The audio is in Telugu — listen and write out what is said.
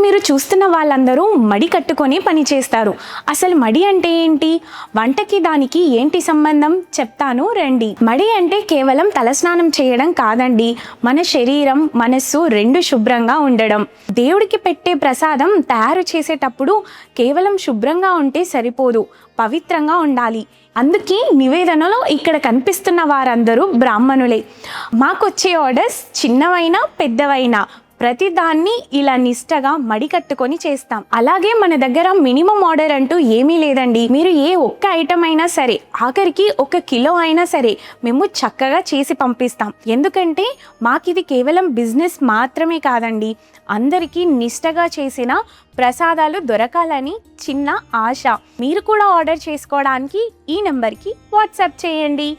మీరు చూస్తున్న వాళ్ళందరూ మడి కట్టుకొని పని చేస్తారు. అసలు మడి అంటే ఏంటి, వంటకి దానికి ఏంటి సంబంధం చెప్తాను రండి. మడి అంటే కేవలం తలస్నానం చేయడం కాదండి, మన శరీరం మనస్సు రెండు శుభ్రంగా ఉండడం. దేవుడికి పెట్టే ప్రసాదం తయారు చేసేటప్పుడు కేవలం శుభ్రంగా ఉంటే సరిపోదు, పవిత్రంగా ఉండాలి. అందుకే నివేదనలో ఇక్కడ కనిపిస్తున్న వారందరూ బ్రాహ్మణులే. మాకొచ్చే ఆర్డర్స్ చిన్నవైనా పెద్దవైనా ప్రతిదాన్ని ఇలా నిష్టగా మడికట్టుకొని చేస్తాం. అలాగే మన దగ్గర మినిమం ఆర్డర్ అంటూ ఏమీ లేదండి. మీరు ఏ ఒక్క ఐటమ్ అయినా సరే, ఆఖరికి 1 కిలో అయినా సరే మేము చక్కగా చేసి పంపిస్తాం. ఎందుకంటే మాకిది కేవలం బిజినెస్ మాత్రమే కాదండి, అందరికీ నిష్టగా చేసిన ప్రసాదాలు దొరకాలని చిన్న ఆశ. మీరు కూడా ఆర్డర్ చేసుకోవడానికి ఈ నెంబర్కి వాట్సాప్ చేయండి.